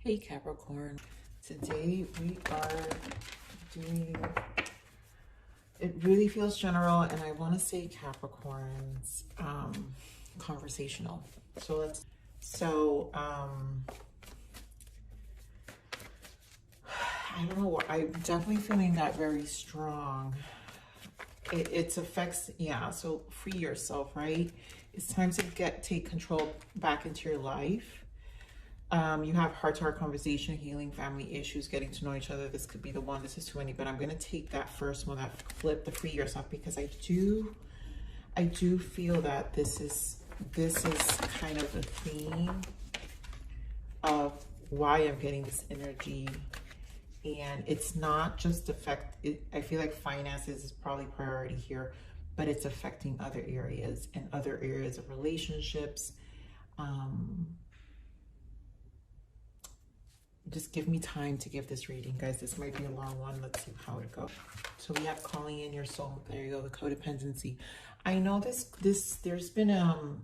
Hey Capricorn, today we are doing, it really feels general and I want to say Capricorn's conversational. I don't know, I'm definitely feeling that very strong. It affects, yeah, so free yourself, right? It's time to take control back into your life. You have heart-to-heart conversation, healing family issues, getting to know each other. This could be the one. This is too many, but I'm going to take that first one, that flip, the free yourself, because I do feel that this is kind of the theme of why I'm getting this energy. And it's not just I feel like finances is probably priority here, but it's affecting other areas and other areas of relationships. Just give me time to give this reading, guys. This might be a long one. Let's see how it goes. So we have calling in your soul. There you go, the codependency. I know there's been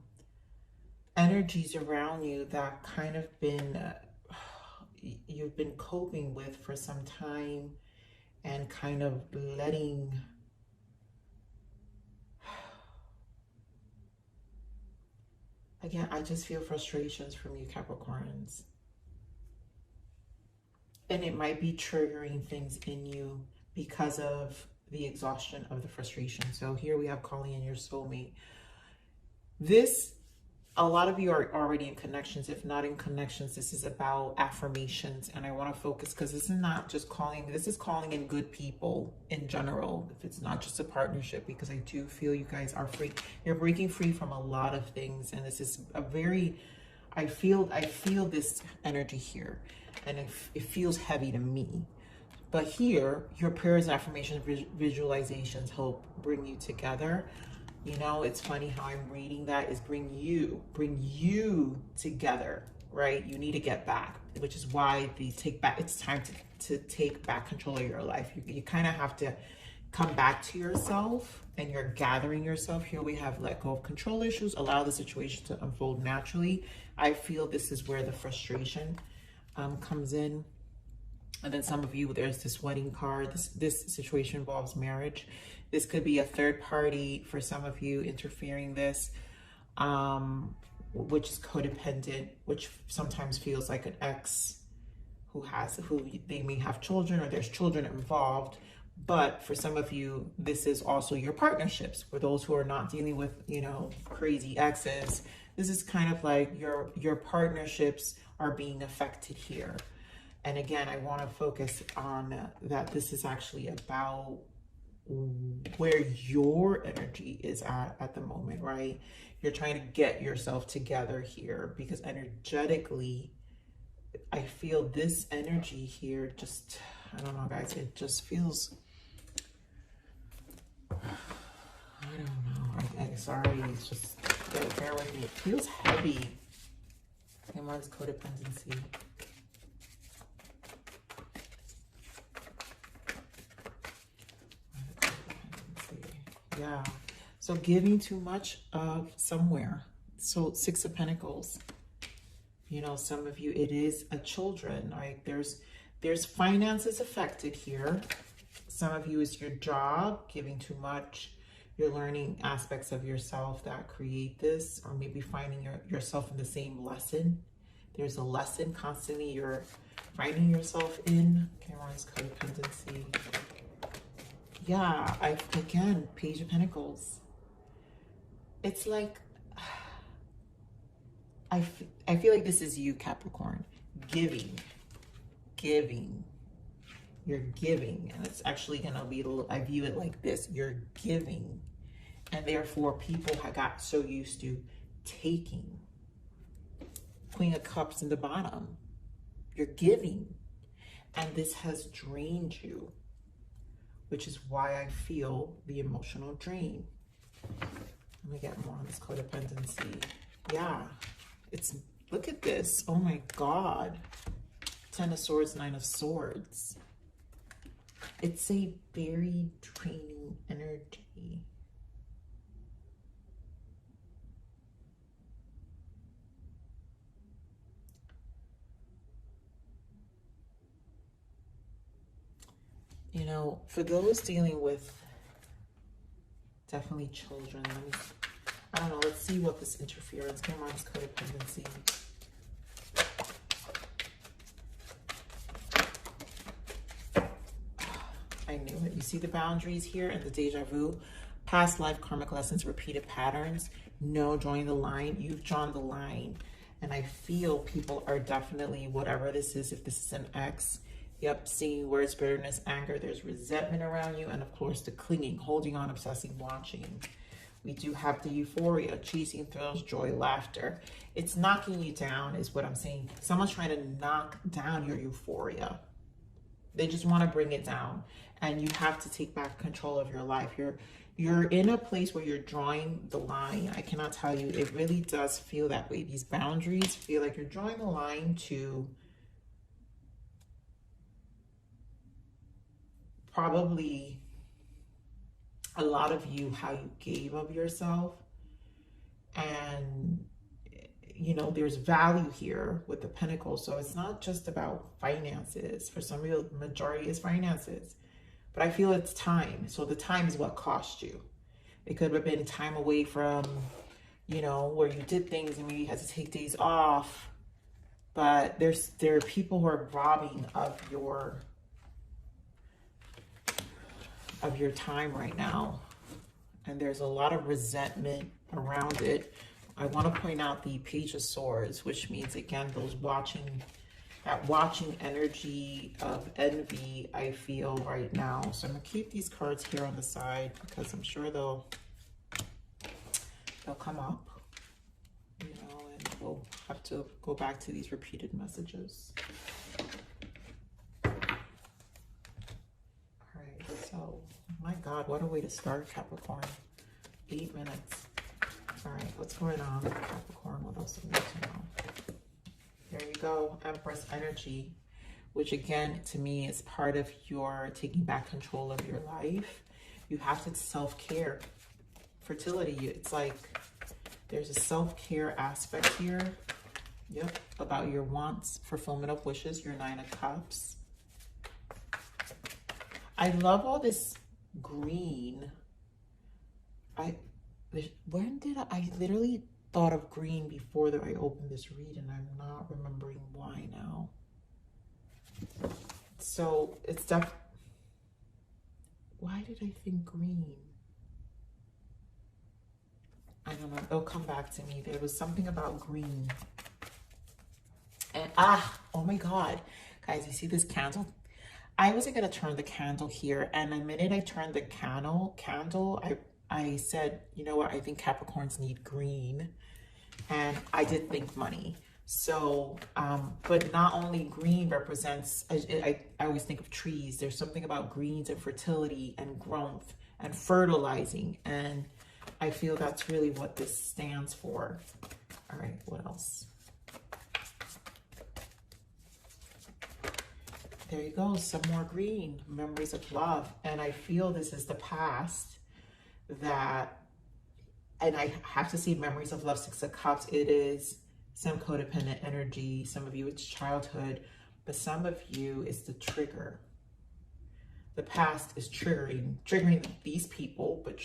energies around you that kind of been you've been coping with for some time and kind of letting again, I just feel frustrations from you Capricorns. And it might be triggering things in you because of the exhaustion of the frustration. So here we have calling in your soulmate. A lot of you are already in connections. If not in connections, this is about affirmations. And I want to focus because this is not just calling. This is calling in good people in general. If it's not just a partnership, because I do feel you guys are free. You're breaking free from a lot of things. And this is a very, I feel this energy here. And it feels heavy to me. But here, your prayers, affirmations, visualizations help bring you together. You know, it's funny how I'm reading that is bring you together, right? You need to get back, which is why it's time to take back control of your life. You kind of have to come back to yourself and you're gathering yourself. Here we have let go of control issues, allow the situation to unfold naturally. I feel this is where the frustration comes in. And then some of you, there's this wedding card. This situation involves marriage. This could be a third party for some of you interfering this, which is codependent, which sometimes feels like an ex who they may have children or there's children involved. But for some of you, this is also your partnerships. For those who are not dealing with, you know, crazy exes, this is kind of like your partnerships are being affected here. And again, I want to focus on that this is actually about where your energy is at the moment, right? You're trying to get yourself together here because energetically, I feel this energy here just, I don't know, guys, it just feels, I don't know. I'm sorry, it's just, bear with me. It feels heavy. And mine's codependency. Yeah, so giving too much of somewhere. So 6 of Pentacles, you know, some of you, it is a children, right? There's finances affected here. Some of you is your job, giving too much. You're learning aspects of yourself that create this, or maybe finding yourself in the same lesson. There's a lesson constantly you're finding yourself in. Okay, Ron's codependency. Yeah, again, Page of Pentacles. It's like, I feel like this is you, Capricorn. Giving. You're giving. And it's actually going to be, I view it like this. You're giving. And therefore, people have got so used to taking. Queen of Cups in the bottom. You're giving. And this has drained you, which is why I feel the emotional drain. Let me get more on this codependency. Yeah, look at this. Oh my God. 10 of Swords, 9 of Swords. It's a very draining energy. You know, for those dealing with definitely children, I don't know, let's see what this interference, come on, this codependency. I knew it. You see the boundaries here and the deja vu, past life karmic lessons, repeated patterns. No, drawing the line. You've drawn the line. And I feel people are definitely, whatever this is, if this is an ex, yep, seeing words, bitterness, anger, there's resentment around you. And of course, the clinging, holding on, obsessing, watching. We do have the euphoria, chasing thrills, joy, laughter. It's knocking you down is what I'm saying. Someone's trying to knock down your euphoria. They just want to bring it down. And you have to take back control of your life. You're in a place where you're drawing the line. I cannot tell you, it really does feel that way. These boundaries feel like you're drawing the line to probably a lot of you, how you gave of yourself. And, you know, there's value here with the Pentacles. So it's not just about finances. For some real majority is finances. But I feel it's time. So the time is what cost you. It could have been time away from, you know, where you did things and maybe you had to take days off. But there are people who are robbing of your time right now. And there's a lot of resentment around it. I want to point out the Page of Swords, which means, again, those that watching energy of envy I feel right now. So I'm going to keep these cards here on the side because I'm sure they'll come up, you know, and we'll have to go back to these repeated messages. All right, so my God, what a way to start, Capricorn. 8 minutes. All right, what's going on, Capricorn? What else do we need to know? There you go, Empress energy, which again, to me, is part of your taking back control of your life. You have to self-care. Fertility, it's like there's a self-care aspect here. Yep, about your wants, fulfillment of wishes, your 9 of Cups. I love all this green. I literally thought of green before that I opened this read, and I'm not remembering why now. So it's why did I think green? I don't know, it'll come back to me. There was something about green. And oh my God, guys, you see this candle? I wasn't gonna turn the candle here, and the minute I turned the candle, I said, you know what, I think Capricorns need green. And I did think money. So, but not only green represents, I always think of trees. There's something about greens and fertility and growth and fertilizing. And I feel that's really what this stands for. All right, what else? There you go, some more green, memories of love. And I feel this is the past that, and I have to see memories of love, 6 of Cups. It is some codependent energy. Some of you, it's childhood, but some of you, it's the trigger. The past is triggering these people, but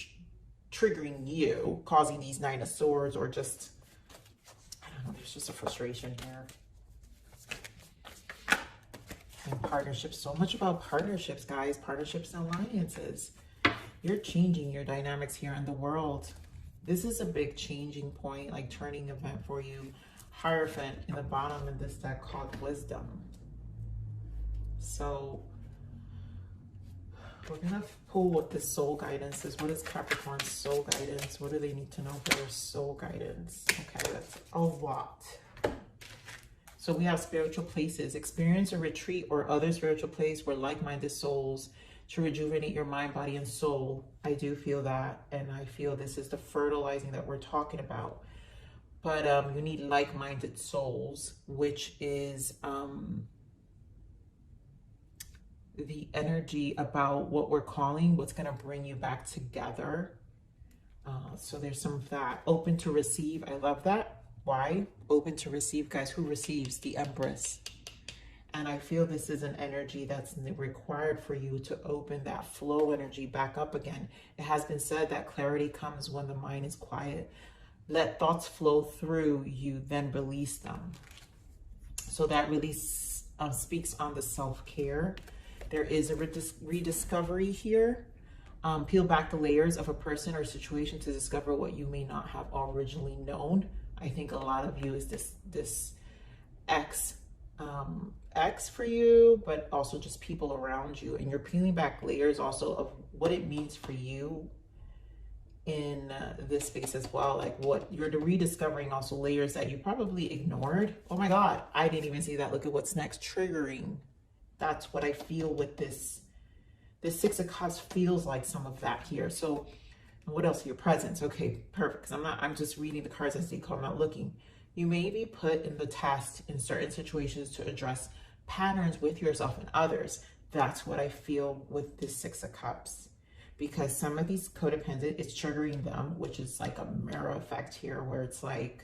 triggering you, causing these 9 of Swords, or just, I don't know, there's just a frustration here. And partnerships, so much about partnerships, guys, partnerships and alliances. You're changing your dynamics here in the world. This is a big changing point, like turning event for you. Hierophant in the bottom of this deck called Wisdom. So we're gonna pull what the soul guidance is. What is Capricorn's soul guidance? What do they need to know for their soul guidance? Okay, that's a lot. So we have spiritual places. Experience a retreat or other spiritual place where like-minded souls to rejuvenate your mind, body, and soul. I do feel that, and I feel this is the fertilizing that we're talking about. But you need like-minded souls, which is the energy about what we're calling, what's going to bring you back together. So there's some of that. Open to receive. I love that. Why? Open to receive, guys. Who receives? The Empress. And I feel this is an energy that's required for you to open that flow energy back up again. It has been said that clarity comes when the mind is quiet. Let thoughts flow through you, then release them. So that release speaks on the self-care. There is a rediscovery here. Peel back the layers of a person or situation to discover what you may not have originally known. I think a lot of you is this ex for you, but also just people around you, and you're peeling back layers also of what it means for you in this space as well. Like what you're rediscovering, also layers that you probably ignored. Oh my God, I didn't even see that. Look at what's next. Triggering. That's what I feel with this. This Six of Cups feels like some of that here. So what else? Your presence. Okay, perfect. Because I'm just reading the cards as they come. I'm not looking. You may be put in the test in certain situations to address patterns with yourself and others. That's what I feel with this Six of Cups. Because some of these codependent, it's triggering them, which is like a mirror effect here, where it's like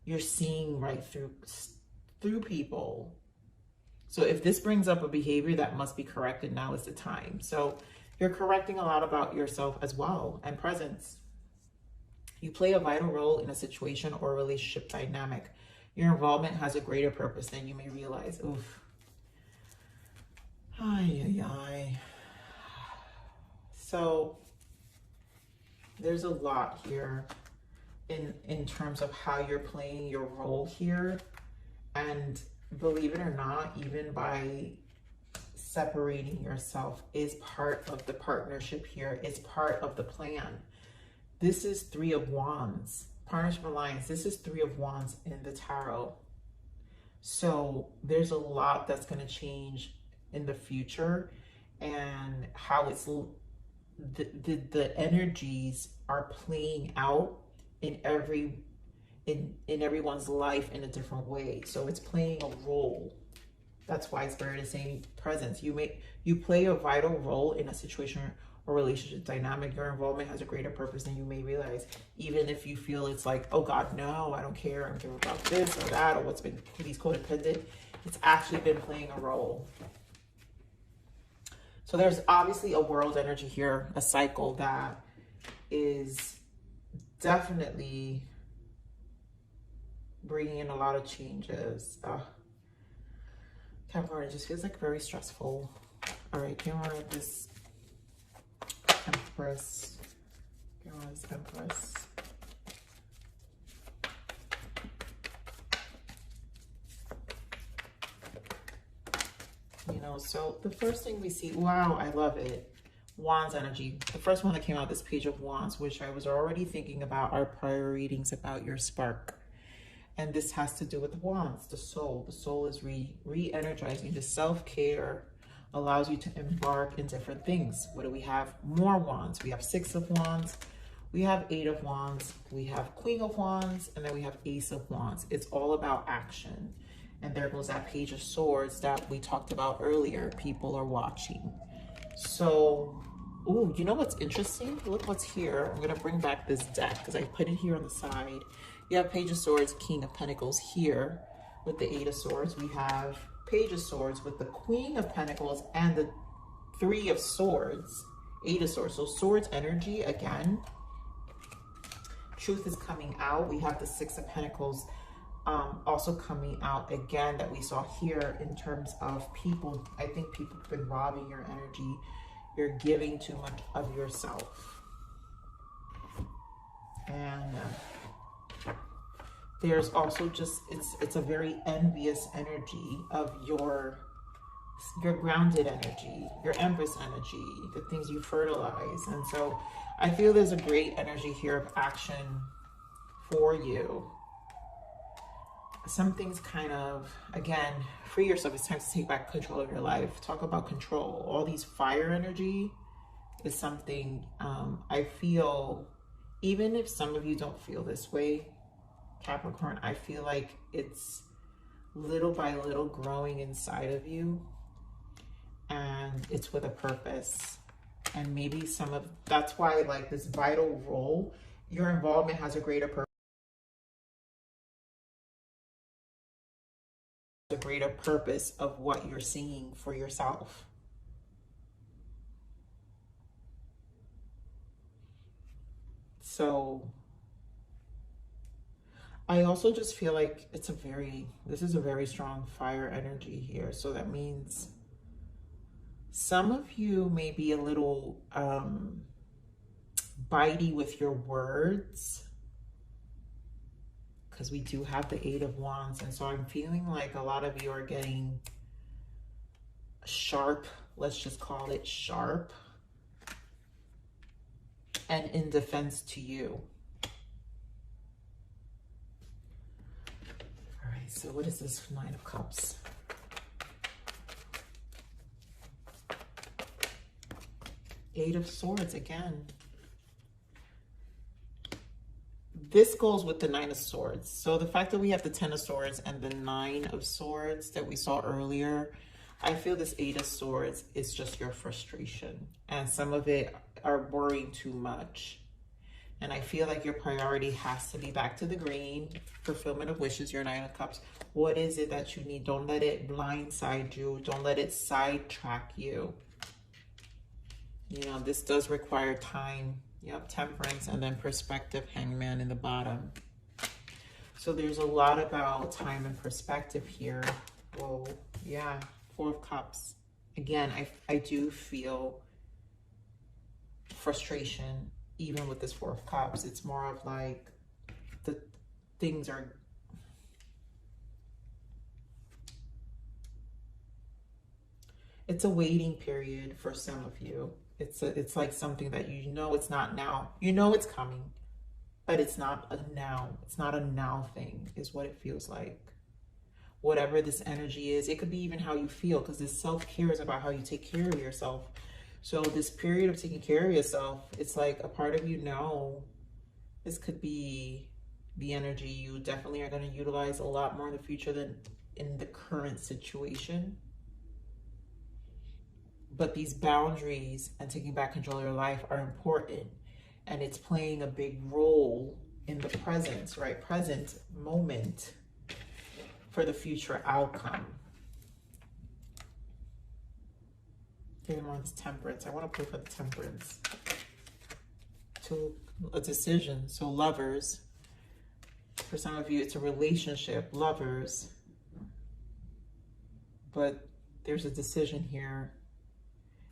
you're seeing right through people. So if this brings up a behavior that must be corrected, now is the time. So you're correcting a lot about yourself as well, and presence. You play a vital role in a situation or relationship dynamic. Your involvement has a greater purpose than you may realize. Oof. Ay, ay, ay. So there's a lot here in terms of how you're playing your role here. And believe it or not, even by separating yourself is part of the partnership here, is part of the plan. This is Three of Wands, Partnership Alliance. This is Three of Wands in the tarot. So there's a lot that's going to change in the future, and how it's the energies are playing out in everyone's life in a different way. So it's playing a role. That's why Spirit is saying presence. You play a vital role in a situation or relationship dynamic. Your involvement has a greater purpose than you may realize. Even if you feel it's like, oh God, no, I don't care. I don't care about this or that, or what's been these codependent. It's actually been playing a role. So there's obviously a world energy here, a cycle that is definitely bringing in a lot of changes. Capricorn, it just feels like very stressful. All right, camera, this Empress. Camera is Empress. You know, so the first thing we see, wow, I love it. Wands energy. The first one that came out, this Page of Wands, which I was already thinking about our prior readings about your spark. And this has to do with the wands, the soul. The soul is re-energizing. The self-care allows you to embark in different things. What do we have? More wands. We have Six of Wands. We have Eight of Wands. We have Queen of Wands. And then we have Ace of Wands. It's all about action. And there goes that Page of Swords that we talked about earlier. People are watching. So, ooh, you know what's interesting? Look what's here. I'm going to bring back this deck because I put it here on the side. You have Page of Swords, King of Pentacles here with the Eight of Swords. We have Page of Swords with the Queen of Pentacles and the Three of Swords, Eight of Swords. So swords energy again. Truth is coming out. We have the Six of Pentacles also coming out again that we saw here in terms of people. I think people have been robbing your energy. You're giving too much of yourself. And there's also just, it's a very envious energy of your grounded energy, your Empress energy, the things you fertilize. And so I feel there's a great energy here of action for you. Some things kind of, again, free yourself. It's time to take back control of your life. Talk about control. All these fire energy is something I feel, even if some of you don't feel this way, Capricorn, I feel like it's little by little growing inside of you, and it's with a purpose. And maybe some of that's why, like, this vital role, your involvement has a greater greater purpose of what you're seeing for yourself. So I also just feel like this is a very strong fire energy here. So that means some of you may be a little bitey with your words, because we do have the 8 of Wands. And so I'm feeling like a lot of you are getting sharp, let's just call it sharp, and in defense to you. All right, so what is this 9 of Cups? Eight of Swords again. This goes with the 9 of Swords. So the fact that we have the 10 of Swords and the 9 of Swords that we saw earlier, I feel this 8 of Swords is just your frustration. And some of it are worrying too much. And I feel like your priority has to be back to the green. Fulfillment of wishes, your 9 of Cups. What is it that you need? Don't let it blindside you. Don't let it sidetrack you. You know, this does require time. Yep, Temperance, and then Perspective, Hangman in the bottom. So there's a lot about time and perspective here. Whoa, yeah, 4 of Cups. Again, I do feel frustration even with this 4 of Cups. It's more of like the things are... It's a waiting period for some of you. It's like something that you know it's not now. You know it's coming, but it's not a now. It's not a now thing is what it feels like. Whatever this energy is, it could be even how you feel, because this self-care is about how you take care of yourself. So this period of taking care of yourself, it's like a part of you know this could be the energy you definitely are going to utilize a lot more in the future than in the current situation. But these boundaries and taking back control of your life are important, and it's playing a big role in the present, right? Present moment for the future outcome. Getting on this Temperance. I want to pray for the Temperance. To a decision. So Lovers. For some of you, it's a relationship. Lovers. But there's a decision here.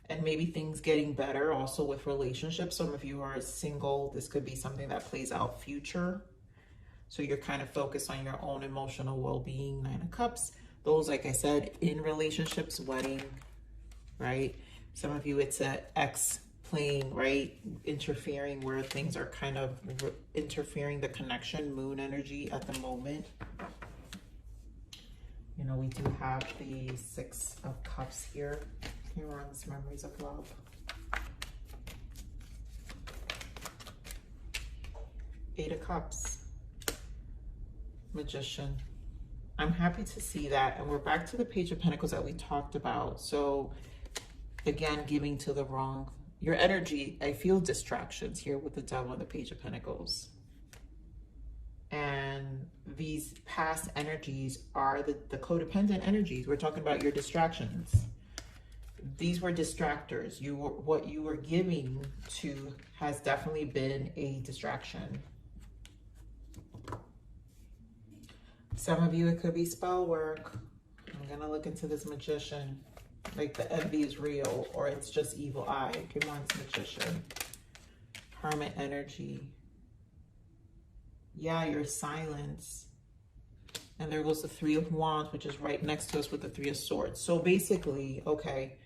And maybe things getting better also with relationships. Some of you are single. This could be something that plays out future. So you're kind of focused on your own emotional well-being. 9 of Cups. Those, like I said, in relationships, wedding, right? Some of you, it's an ex playing, right? Interfering, where things are kind of interfering the connection. Moon energy at the moment. You know, we do have the 6 of Cups here. Here are these memories of love. Eight of Cups. Magician. I'm happy to see that. And we're back to the Page of Pentacles that we talked about. So again, giving to the wrong. Your energy, I feel distractions here with the Devil and the Page of Pentacles. And these past energies are the codependent energies. We're talking about your distractions. These were distractors. What you were giving to has definitely been a distraction. Some of you, it could be spell work. I'm going to look into this Magician. Like the envy is real, or it's just evil eye. Come on, Magician. Hermit energy. Yeah, your silence. And there goes the 3 of Wands, which is right next to us with the 3 of Swords. So basically, okay,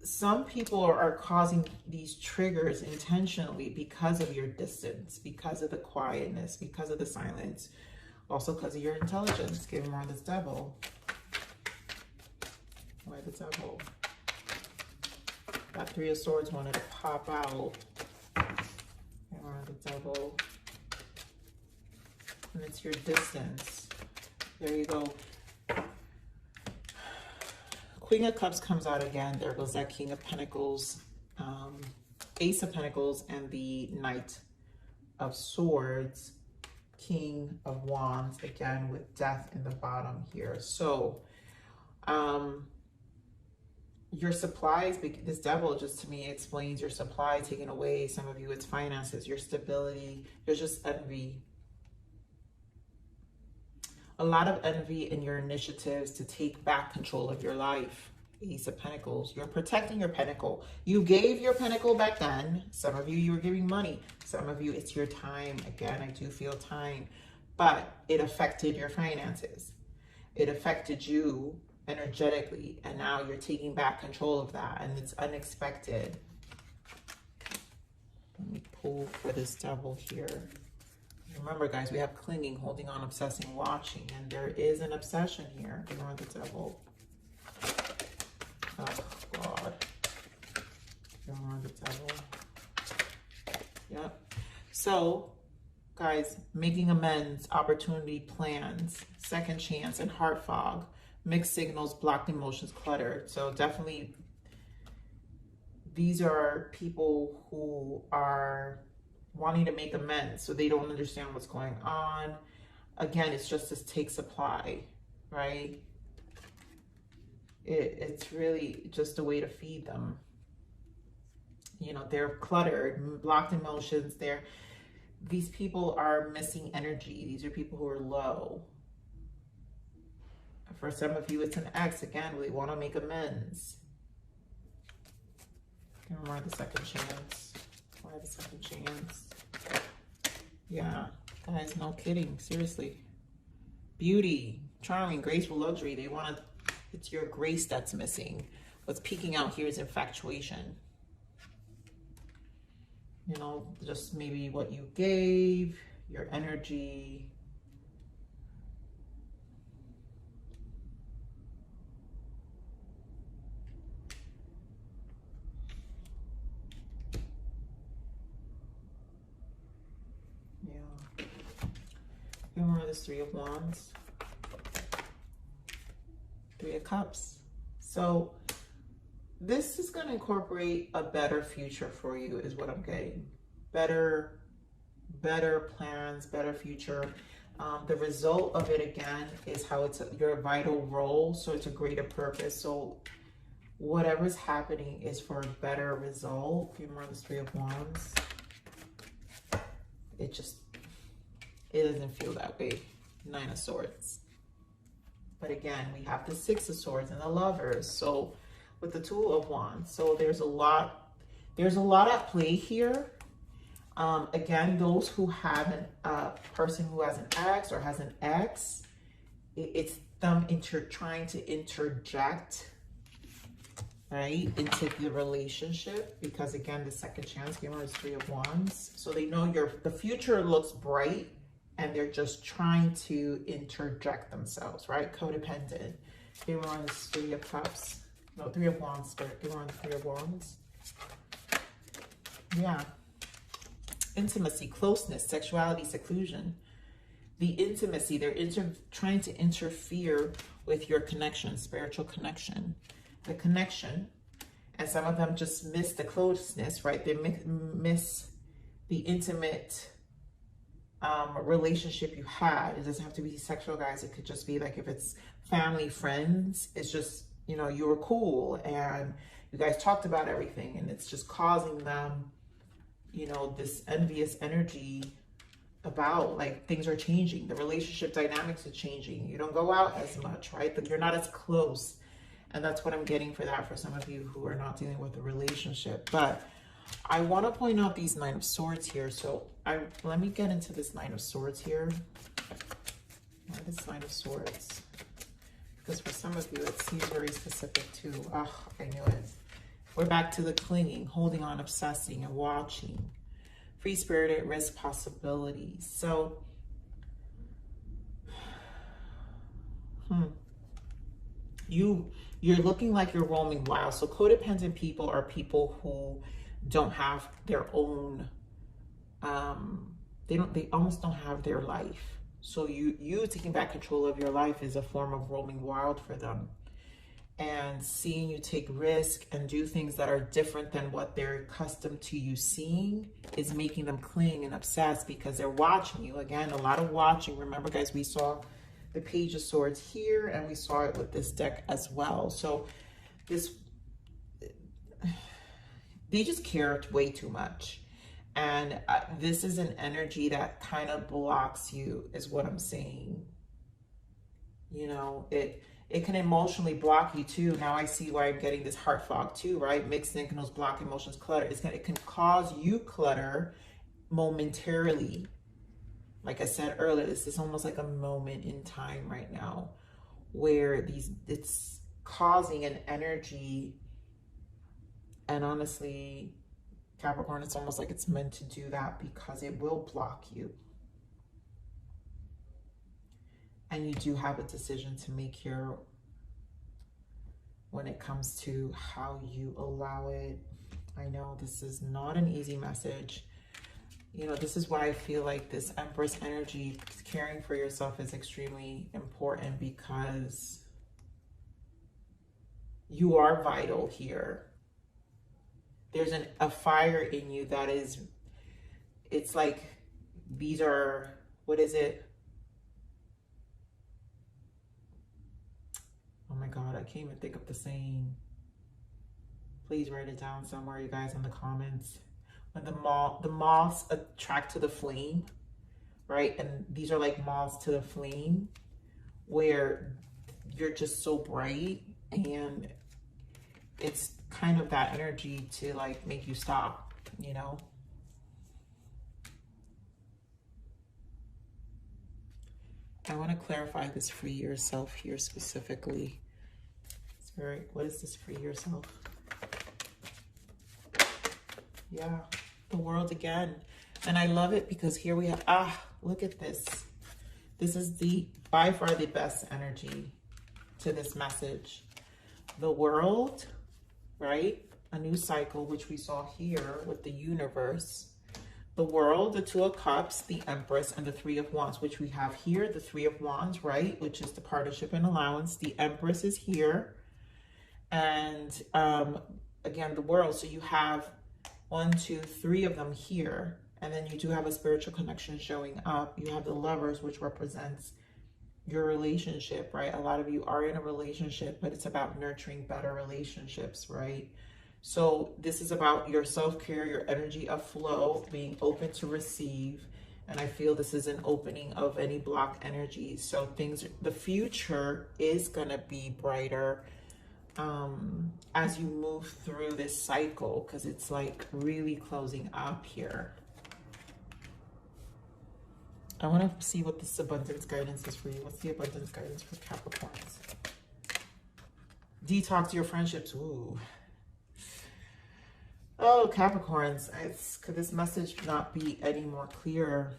some people are causing these triggers intentionally because of your distance, because of the quietness, because of the silence, also because of your intelligence. Give him on this Devil. Why the Devil? That 3 of Swords wanted to pop out. Give him on the Devil. And it's your distance. There you go. Queen of Cups comes out again. There goes that King of Pentacles, Ace of Pentacles, and the Knight of Swords. King of Wands, again, with death in the bottom here. So, your supplies, this devil just to me explains your supply taken away. Some of you, it's finances, your stability. There's just envy. A lot of envy in your initiatives to take back control of your life. Ace of Pentacles. You're protecting your pentacle. You gave your pentacle back then. Some of you were giving money. Some of you, it's your time. Again, I do feel time. But it affected your finances. It affected you energetically. And now you're taking back control of that. And it's unexpected. Let me pull for this devil here. Remember, guys, we have clinging, holding on, obsessing, watching. And there is an obsession here. Ignore the devil. Oh, God. Ignore the devil. Yep. So, guys, making amends, opportunity, plans, second chance, and heart fog. Mixed signals, blocked emotions, cluttered. So definitely, these are people who are wanting to make amends, so they don't understand what's going on. Again, it's just this take supply, right? It's really just a way to feed them. You know, they're cluttered, blocked emotions. These people are missing energy. These are people who are low. For some of you, it's an ex. Again, they want to make amends. Why the second chance? Why the second chance? Yeah, guys, no kidding. Seriously. Beauty, charming, graceful, luxury. They want to, it's your grace that's missing. What's peeking out here is infatuation. You know, just maybe what you gave, your energy. Remember this Three of Wands, Three of Cups. So this is going to incorporate a better future for you is what I'm getting. Better plans, better future. The result of it, again, is how it's your vital role. So it's a greater purpose. So whatever's happening is for a better result. Remember this Three of Wands. It doesn't feel that way. Nine of Swords. But again, we have the Six of Swords and the Lovers. So with the Two of Wands. So there's a lot at play here. Again, those who have a person who has an ex or has an ex, it's them trying to interject, right, into the relationship. Because again, the second chance, give is Three of Wands. So they know the future looks bright. And they're just trying to interject themselves, right? Codependent. Give her on the Three of Cups. No, Three of Wands. Give her on the Three of Wands. Yeah. Intimacy, closeness, sexuality, seclusion. The intimacy, they're trying to interfere with your connection, spiritual connection. The connection. And some of them just miss the closeness, right? They miss the intimate relationship you had. It doesn't have to be sexual, guys. It could just be like if it's family, friends. It's just, you know, you were cool and you guys talked about everything, and it's just causing them, you know, this envious energy about like things are changing. The relationship dynamics are changing. You don't go out as much, right? But you're not as close. And that's what I'm getting for that for some of you who are not dealing with a relationship. But I want to point out these Nine of Swords here. So let me get into this Nine of Swords here. Why this Nine of Swords? Because for some of you, it seems very specific too. Oh, I knew it. We're back to the clinging, holding on, obsessing, and watching. Free-spirited, risk, possibilities. So, you're looking like you're roaming wild. So codependent people are people who don't have their own, they almost don't have their life. So you taking back control of your life is a form of roaming wild for them. and seeing you take risk and do things that are different than what they're accustomed to you seeing is making them cling and obsess because they're watching you. Again, a lot of watching. Remember, guys, we saw the Page of Swords here, and we saw it with this deck as well. So they just care way too much. And this is an energy that kind of blocks you, is what I'm saying. You know, it can emotionally block you too. Now I see why I'm getting this heart fog too, right? Mixed signals, block emotions, clutter. It can cause you clutter momentarily. Like I said earlier, this is almost like a moment in time right now where it's causing an energy. And honestly, Capricorn, it's almost like it's meant to do that because it will block you. And you do have a decision to make here when it comes to how you allow it. I know this is not an easy message. You know, this is why I feel like this Empress energy, caring for yourself, is extremely important because you are vital here. There's a fire in you that is, it's like, these are, what is it? Oh my God, I can't even think of the saying. Please write it down somewhere, you guys, in the comments. When the moths attract to the flame, right? And these are like moths to the flame, where you're just so bright, and it's kind of that energy to like make you stop, you know? I want to clarify this free yourself here specifically. Spirit, what is this free yourself? Yeah, the World again. And I love it because here we have, look at this. This is by far the best energy to this message. The World, right? A new cycle, which we saw here with the universe. The World, the Two of Cups, the Empress, and the Three of Wands, which we have here. The Three of Wands, right? Which is the partnership and allowance. The Empress is here. And again, the World. So you have 1, 2, 3 of them here. And then you do have a spiritual connection showing up. You have the Lovers, which represents your relationship, right? A lot of you are in a relationship, but it's about nurturing better relationships, right? So this is about your self-care, your energy of flow, being open to receive. And I feel this is an opening of any blocked energy. So the future is going to be brighter as you move through this cycle, because it's like really closing up here. I want to see what this abundance guidance is for you. What's the abundance guidance for Capricorns? Detox your friendships. Ooh. Oh, Capricorns, could this message not be any more clear?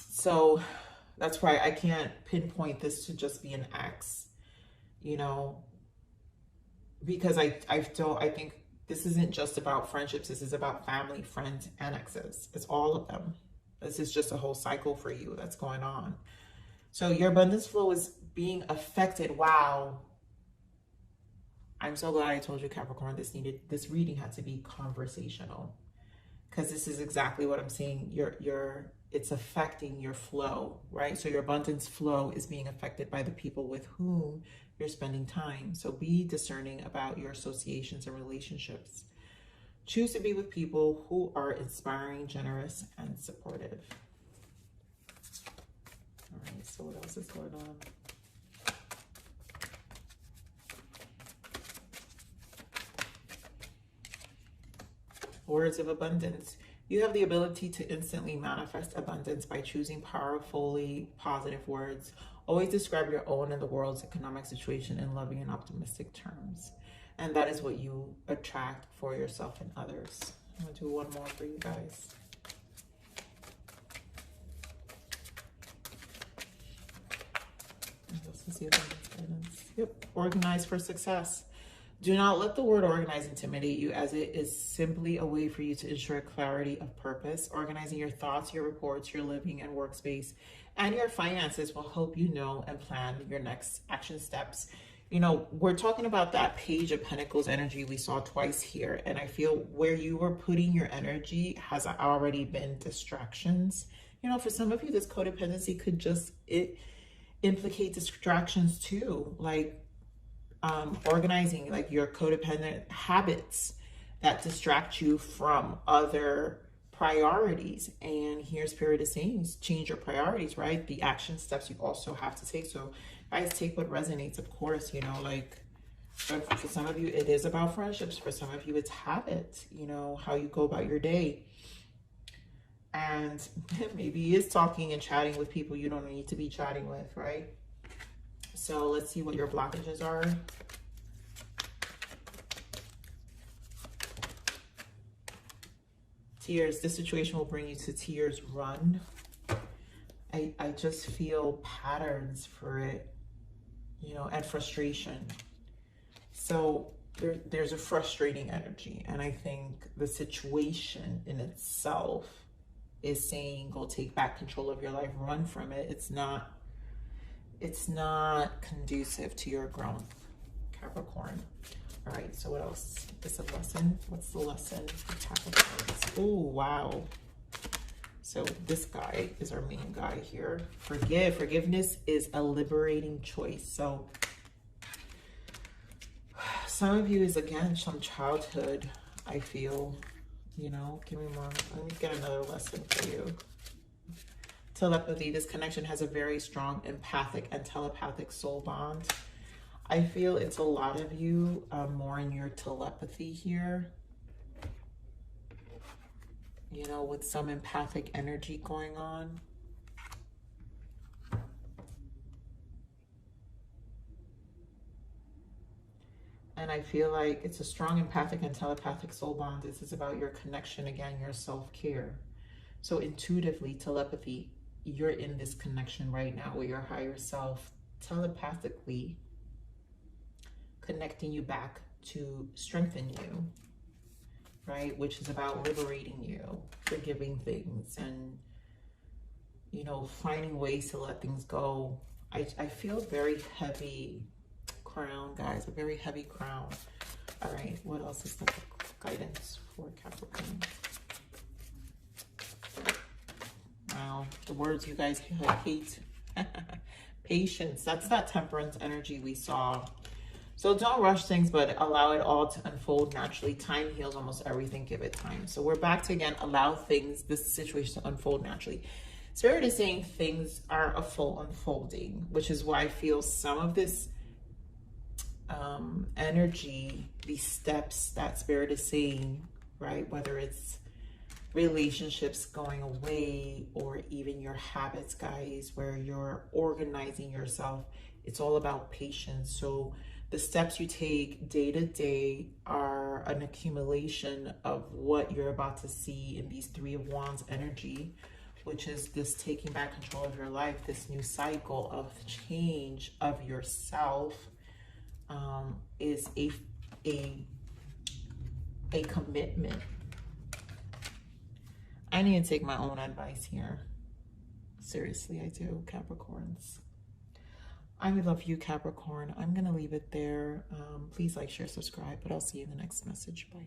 So that's why I can't pinpoint this to just be an ex, you know, because I think this isn't just about friendships. This is about family, friends, and exes. It's all of them. This is just a whole cycle for you that's going on. So your abundance flow is being affected. Wow. I'm so glad I told you, Capricorn, this reading had to be conversational, because this is exactly what I'm saying. It's affecting your flow, right? So your abundance flow is being affected by the people with whom you're spending time. So be discerning about your associations and relationships. Choose to be with people who are inspiring, generous, and supportive. All right, so what else is going on? Words of abundance. You have the ability to instantly manifest abundance by choosing powerfully positive words. Always describe your own and the world's economic situation in loving and optimistic terms. And that is what you attract for yourself and others. I'm going to do one more for you guys. This is the abundance guidance. Yep. Organize for success. Do not let the word organize intimidate you, as it is simply a way for you to ensure clarity of purpose. Organizing your thoughts, your reports, your living and workspace, and your finances will help you know and plan your next action steps. You know, we're talking about that Page of Pentacles energy we saw twice here. And I feel where you were putting your energy has already been distractions. You know, for some of you, this codependency could just implicate distractions too. Like organizing like your codependent habits that distract you from other priorities. And here Spirit is saying, change your priorities, right? The action steps you also have to take. So guys, take what resonates, of course. You know, like for some of you, it is about friendships. For some of you, it's habits, you know, how you go about your day. And maybe he is talking and chatting with people you don't need to be chatting with, right? So let's see what your blockages are. Tears. This situation will bring you to tears. Run. I just feel patterns for it, you know, and frustration. So there's a frustrating energy. And I think the situation in itself is saying, go take back control of your life, run from it. It's not conducive to your growth, Capricorn. All right, so what else? Is a lesson? What's the lesson for Capricorn? Oh, wow. So this guy is our main guy here. Forgiveness is a liberating choice. So some of you is, again, some childhood, I feel, you know. Give me more. Let me get another lesson for you. Telepathy. This connection has a very strong empathic and telepathic soul bond. I feel it's a lot of you more in your telepathy here. You know, with some empathic energy going on. And I feel like it's a strong empathic and telepathic soul bond. This is about your connection, again, your self-care. So intuitively, telepathy, you're in this connection right now with your higher self, telepathically connecting you back to strengthen you, right? Which is about liberating you, forgiving things, and, you know, finding ways to let things go. I feel very heavy crown, guys, a very heavy crown. All right, what else is the guidance for Capricorn? Wow, the words you guys hate. Patience. That's that temperance energy we saw. So don't rush things, but allow it all to unfold naturally. Time heals almost everything. Give it time. So we're back to, again, allow things, this situation to unfold naturally. Spirit is saying things are a full unfolding, which is why I feel some of this energy, these steps that Spirit is saying, right? Whether it's relationships going away or even your habits, guys, where you're organizing yourself. It's all about patience. So the steps you take day to day are an accumulation of what you're about to see in these Three of Wands energy, which is this taking back control of your life, this new cycle of change of yourself, is a commitment. I need to take my own advice here. Seriously, I do, Capricorns. I love you, Capricorn. I'm going to leave it there. Please like, share, subscribe, but I'll see you in the next message. Bye.